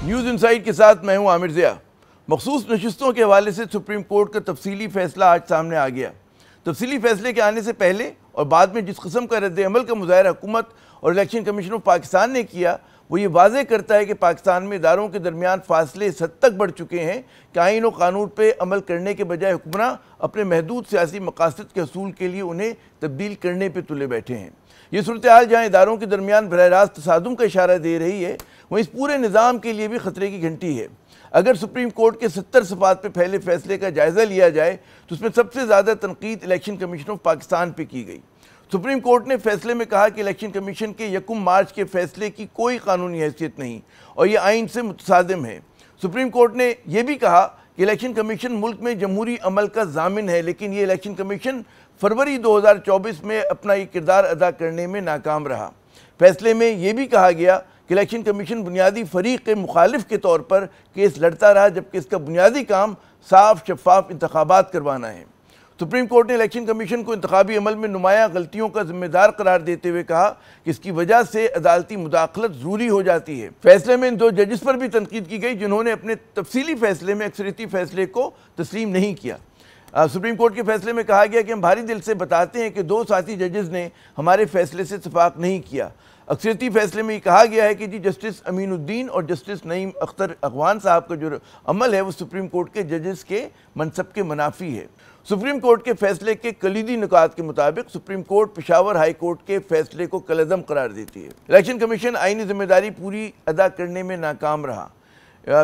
News insight के साथ मैं हूं आमिर ज़िया। मखसूस नशिस्तों के हवाले से सुप्रीम कोर्ट का तफसीली फ़ैसला आज सामने आ गया। तफसीली फ़ैसले के आने से पहले और बाद में जिस किस्म का रद्द अमल का मुज़ाहरा हुकूमत और इलेक्शन कमीशन ऑफ पाकिस्तान ने किया, वो ये वाज़े करता है कि पाकिस्तान में इदारों के दरमियान फासले इस हद तक बढ़ चुके हैं कि आइन और कानून पर अमल करने के बजाय हुक्मरान अपने महदूद सियासी मकासद के हसूल के लिए उन्हें तब्दील करने पर तुले बैठे हैं। ये सूरत हाल जहाँ इदारों के दरमियान बरह रास्त तसादुम का इशारा दे रही है, वहीं इस पूरे निज़ाम के लिए भी ख़तरे की घंटी है। अगर सुप्रीम कोर्ट के 70 सफ़ात पे फैले फैसले का जायज़ा लिया जाए तो उसमें सबसे ज़्यादा तनकीद इलेक्शन कमीशन ऑफ पाकिस्तान पे की गई। सुप्रीम कोर्ट ने फैसले में कहा कि इलेक्शन कमीशन के 1 मार्च के फैसले की कोई कानूनी हैसियत नहीं और ये आइन से मुतसादिम है। सुप्रीम कोर्ट ने यह भी कहा कि इलेक्शन कमीशन मुल्क में जमहूरी अमल का ज़ामिन है, लेकिन ये इलेक्शन कमीशन फरवरी 2024 में अपना ये किरदार अदा करने में नाकाम रहा। फैसले में यह भी कहा गया कि इलेक्शन कमीशन बुनियादी फरीक के मुखालिफ के तौर पर केस लड़ता रहा, जबकि इसका बुनियादी काम साफ शफाफ इंतखाबात करवाना है। सुप्रीम कोर्ट ने इलेक्शन कमीशन को इंतखाबी अमल में नुमाया गलतियों का जिम्मेदार करार देते हुए कहा कि इसकी वजह से अदालती मुदाखलत ज़रूरी हो जाती है। फैसले में इन 2 जजेस पर भी तनकीद की गई जिन्होंने अपने तफसीली फैसले में अक्सरियती फैसले को तस्लीम नहीं किया। सुप्रीम कोर्ट के फैसले में कहा गया कि हम भारी दिल से बताते हैं कि 2 साथी जजेस ने हमारे फैसले से इत्तेफाक नहीं किया। अक्सरियती फैसले में ये कहा गया है कि जी जस्टिस अमीनुद्दीन और जस्टिस नईम अख्तर अगवान साहब का जो अमल है वो सुप्रीम कोर्ट के जजेस के मनसब के मुनाफी है। सुप्रीम कोर्ट के फैसले के कलीदी नुकात के मुताबिक supreme court Peshawar high court के फैसले को कलअदम करार देती है। इलेक्शन कमीशन आईनी जिम्मेदारी पूरी अदा करने में नाकाम रहा।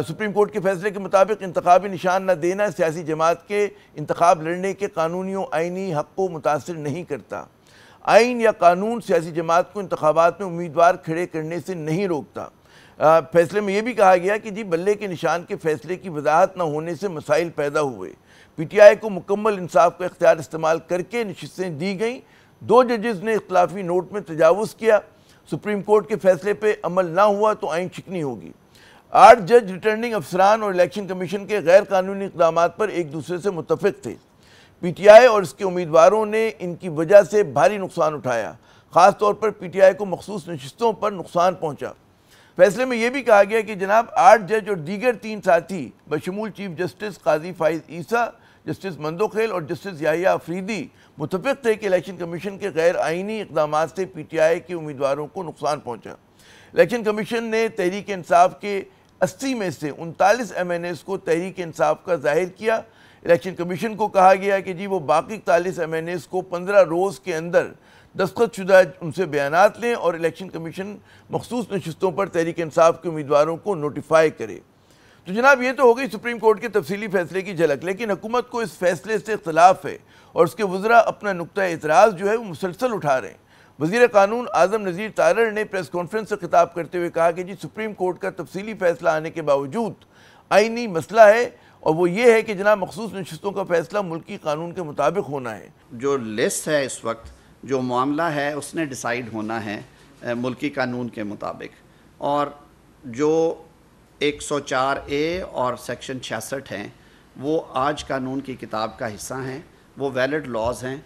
सुप्रीम कोर्ट के फैसले के मुताबिक इंतखाबी निशान न देना सियासी जमात के इंतखाब लड़ने के कानूनी और आइनी हक़ को मुतासिर नहीं करता। आइन या कानून सियासी जमात को इंतखाबात में उम्मीदवार खड़े करने से नहीं रोकता। फैसले में यह भी कहा गया कि जी बल्ले के निशान के फैसले की वजाहत न होने से मसाइल पैदा हुए। पीटीआई को मुकम्मल इंसाफ का इख्तियार इस्तेमाल करके नशिस्तें दी गईं। 2 जजेस ने इख्तलाफी नोट में तजावुज़ किया। सुप्रीम कोर्ट के फैसले पर अमल ना हुआ तो आइन शिकनी होगी। 8 जज रिटर्निंग अफसरान और इलेक्शन कमीशन के गैर कानूनी इक़दाम पर एक दूसरे से मुत्तफ़िक़ थे। पीटीआई और इसके उम्मीदवारों ने इनकी वजह से भारी नुकसान उठाया। ख़ास तौर पर पीटीआई को मखसूस नशिस्तों पर नुकसान पहुँचा। फैसले में यह भी कहा गया कि जनाब 8 जज और दीगर 3 साथी बशमूल चीफ जस्टिस काजी फाइज ईसा, जस्टिस मंदोखेल और जस्टिस याहिया अफरीदी मुत्तफ़िक़ थे कि इलेक्शन कमीशन के गैर आइनी इक़दाम से पीटीआई के उम्मीदवारों को नुकसान पहुँचा। इलेक्शन कमीशन ने तहरीक इंसाफ के 80 में से 39 MNAs को तहरीक इंसाफ का ज़ाहिर किया। इलेक्शन कमीशन को कहा गया कि जी वो बाकी 41 MNAs को 15 रोज़ के अंदर दस्तखतशुदा उनसे बयानात लें और इलेक्शन कमीशन मखसूस नशिस्तों पर तहरीक इंसाफ के उम्मीदवारों को नोटिफाई करे। तो जनाब ये तो हो गई सुप्रीम कोर्ट के तफसीली फैसले की झलक, लेकिन हुकूमत को इस फैसले से इख्तलाफ है और उसके वज़रा अपना नुक्ता एतराज़ जो है वो मुसलसल उठा रहे हैं। वज़ीर कानून आज़म नज़ीर तारड़ ने प्रेस कॉन्फ्रेंस से खिताब करते हुए कहा कि जी सुप्रीम कोर्ट का तफसीली फैसला आने के बावजूद आइनी मसला है और वो ये है कि जनाब मखसूस नशिस्तों का फैसला मुल्की कानून के मुताबिक होना है। जो लिस्ट है इस वक्त जो मामला है उसने डिसाइड होना है मुल्की कानून के मुताबिक, और जो 104A और सेक्शन 66 हैं वो आज कानून की किताब का हिस्सा हैं, वो वैलिड लॉज हैं।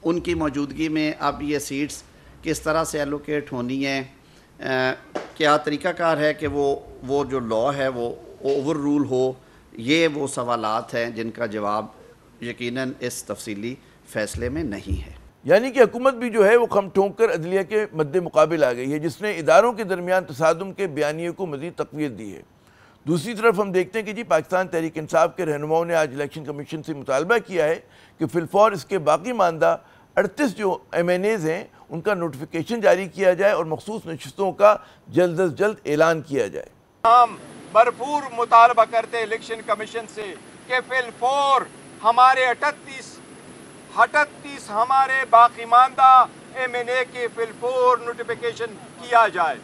उनकी मौजूदगी में अब ये सीट्स किस तरह से एलोकेट होनी है, क्या तरीक़ाकार है कि वो जो लॉ है वो ओवर रूल हो, ये वो सवालात हैं जिनका जवाब यकीनन इस तफसीली फ़ैसले में नहीं है। यानी कि हुकूमत भी जो है वो खम ठोंक कर अदलिया के मद्दे मुकाबिल आ गई है, जिसने इदारों के दरमियान तसादुम के बयानिए को मज़ीद तक़वियत दी है। दूसरी तरफ हम देखते हैं कि जी पाकिस्तान तहरीक इंसाफ के रहनुमाओं ने आज इलेक्शन कमीशन से मुतालबा किया है कि फिलफौर इसके बाकी मानदा 38 जो MNAs हैं उनका नोटिफिकेशन जारी किया जाए और मखसूस नशिस्तों का जल्द अज जल्द ऐलान किया जाए। हम भरपूर मुतालबा करते इलेक्शन कमीशन से कि फिलफौर हमारे 38 हमारे बाकी मानदा MNA के फिलफौर नोटिफिकेशन किया जाए।